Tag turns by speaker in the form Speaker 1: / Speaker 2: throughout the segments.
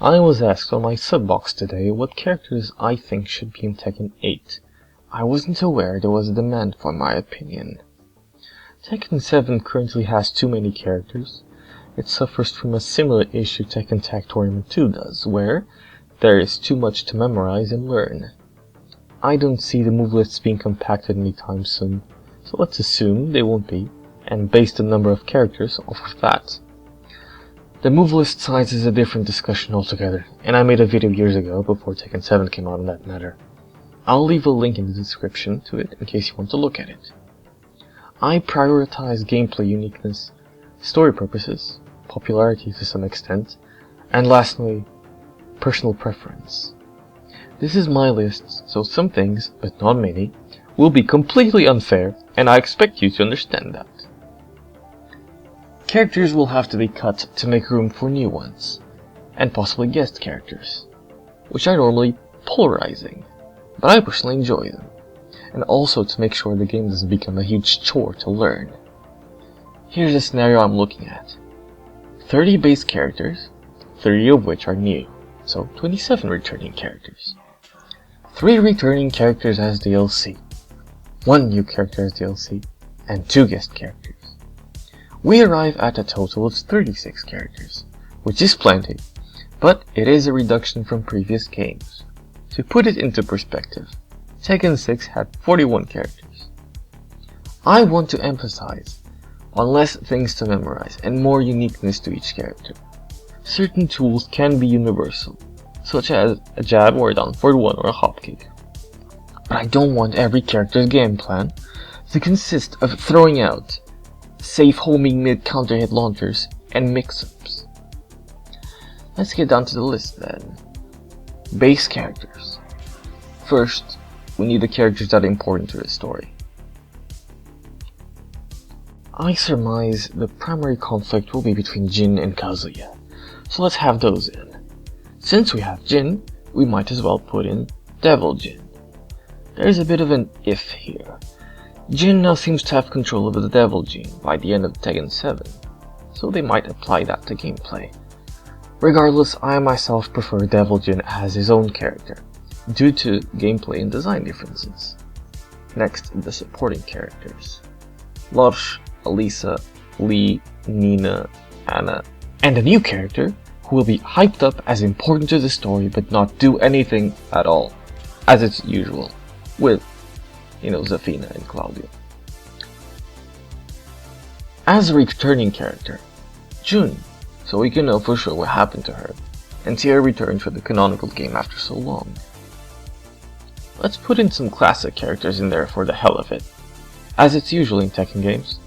Speaker 1: I was asked on my subbox today what characters I think should be in Tekken 8. I wasn't aware there was a demand for my opinion. Tekken 7 currently has too many characters. It suffers from a similar issue Tekken Tag Tournament 2 does, where there is too much to memorize and learn. I don't see the move lists being compacted anytime soon, so let's assume they won't be, and base the number of characters off of that. The move list size is a different discussion altogether, and I made a video years ago before Tekken 7 came out on that matter. I'll leave a link in the description to it in case you want to look at it. I prioritize gameplay uniqueness, story purposes, popularity to some extent, and lastly, personal preference. This is my list, so some things, but not many, will be completely unfair, and I expect you to understand that. Characters will have to be cut to make room for new ones, and possibly guest characters, which are normally polarizing, but I personally enjoy them, and also to make sure the game doesn't become a huge chore to learn. Here's a scenario I'm looking at. 30 base characters, 30 of which are new, so 27 returning characters. 3 returning characters as DLC, 1 new character as DLC, and 2 guest characters. We arrive at a total of 36 characters, which is plenty, but it is a reduction from previous games. To put it into perspective, Tekken 6 had 41 characters. I want to emphasize on less things to memorize and more uniqueness to each character. Certain tools can be universal, such as a jab or a down forward 1 or a hop kick. But I don't want every character's game plan to consist of throwing out safe homing mid counter hit launchers and mix-ups. Let's get down to the list then. Base characters. First, we need the characters that are important to the story. I surmise the primary conflict will be between Jin and Kazuya, so let's have those in. Since we have Jin, we might as well put in Devil Jin. There's a bit of an if here. Jin now seems to have control over the Devil Gene by the end of Tekken 7, so they might apply that to gameplay. Regardless, I myself prefer Devil Jin as his own character, due to gameplay and design differences. Next, the supporting characters. Lorsh, Elisa, Lee, Nina, Anna, and a new character who will be hyped up as important to the story but not do anything at all, as it's usual, with Zafina and Claudio. As a returning character, Jun, so we can know for sure what happened to her, and see her return for the canonical game after so long. Let's put in some classic characters in there for the hell of it, as it's usual in Tekken games.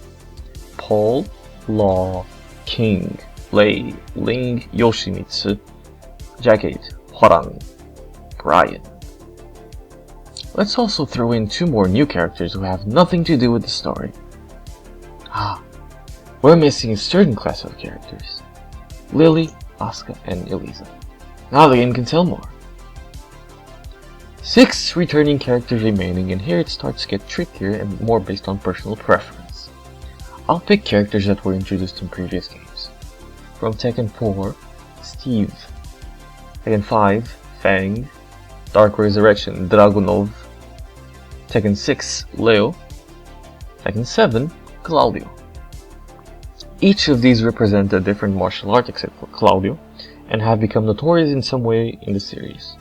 Speaker 1: Paul, Law, King, Lei, Ling, Yoshimitsu, Jacket, Hwaran, Brian. Let's also throw in 2 more new characters who have nothing to do with the story. We're missing a certain class of characters. Lily, Asuka, and Elisa. Now the game can tell more. 6 returning characters remaining, and here it starts to get trickier and more based on personal preference. I'll pick characters that were introduced in previous games. From Tekken 4, Steve. Tekken 5, Fang. Dark Resurrection, Dragunov. Tekken 6, Leo. Tekken 7, Claudio. Each of these represent a different martial art except for Claudio, and have become notorious in some way in the series.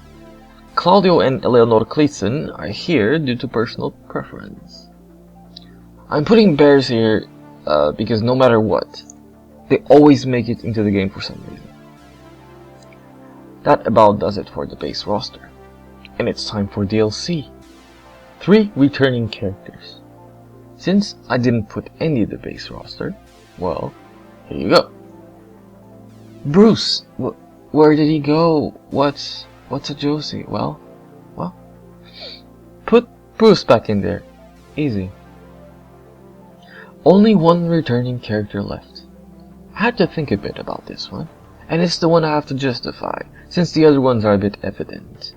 Speaker 1: Claudio and Eleanor Kleeson are here due to personal preference. I'm putting bears here because no matter what, they always make it into the game for some reason. That about does it for the base roster. And it's time for DLC. 3 returning characters. Since I didn't put any of the base roster, well, here you go. Bruce! Where did he go? What's a Josie? Well, put Bruce back in there. Easy. Only 1 returning character left. I had to think a bit about this one, and it's the one I have to justify, since the other ones are a bit evident.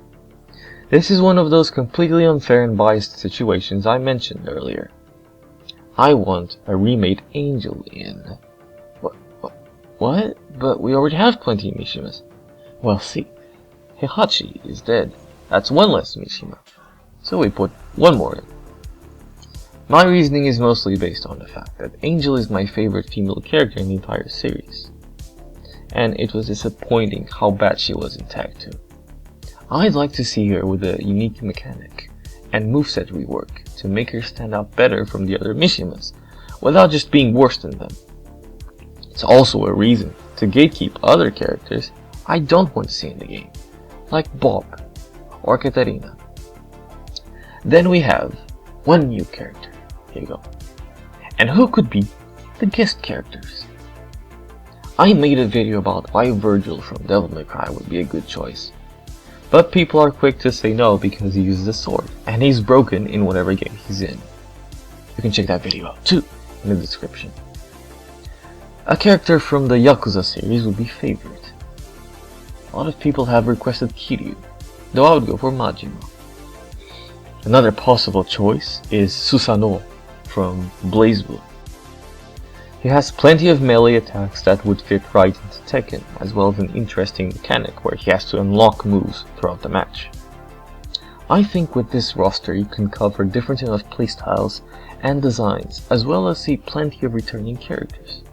Speaker 1: This is one of those completely unfair and biased situations I mentioned earlier. I want a remade Angel in. What? But we already have plenty of Mishimas. Well, see, Heihachi is dead. That's one less Mishima. So we put one more in. My reasoning is mostly based on the fact that Angel is my favorite female character in the entire series. And it was disappointing how bad she was in Tag 2. I'd like to see her with a unique mechanic and moveset rework to make her stand out better from the other Mishimas, without just being worse than them. It's also a reason to gatekeep other characters I don't want to see in the game, like Bob or Katarina. Then we have one new character. Here you go. And who could be the guest characters? I made a video about why Virgil from Devil May Cry would be a good choice. But people are quick to say no because he uses a sword, and he's broken in whatever game he's in. You can check that video out too, in the description. A character from the Yakuza series would be favorite. A lot of people have requested Kiryu, though I would go for Majima. Another possible choice is Susanoo from BlazBlue. He has plenty of melee attacks that would fit right into Tekken, as well as an interesting mechanic where he has to unlock moves throughout the match. I think with this roster you can cover different enough playstyles and designs, as well as see plenty of returning characters.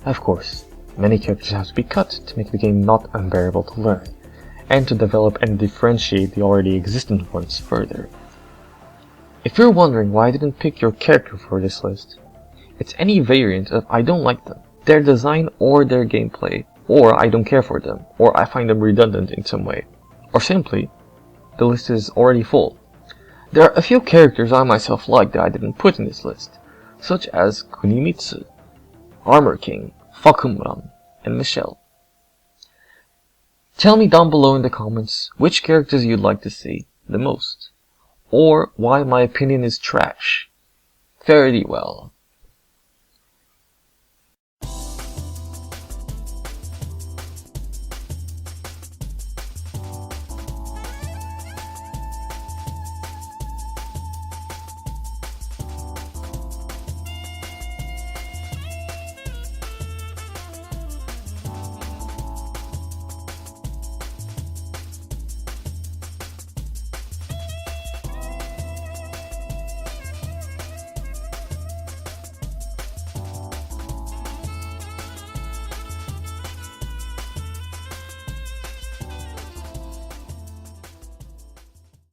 Speaker 1: Of course, many characters have to be cut to make the game not unbearable to learn, and to develop and differentiate the already existent ones further. If you're wondering why I didn't pick your character for this list, it's any variant of I don't like them, their design or their gameplay, or I don't care for them, or I find them redundant in some way, or simply, the list is already full. There are a few characters I myself like that I didn't put in this list, such as Kunimitsu, Armor King, Fakumuran, and Michelle. Tell me down below in the comments which characters you'd like to see the most, or why my opinion is trash. Fare thee well.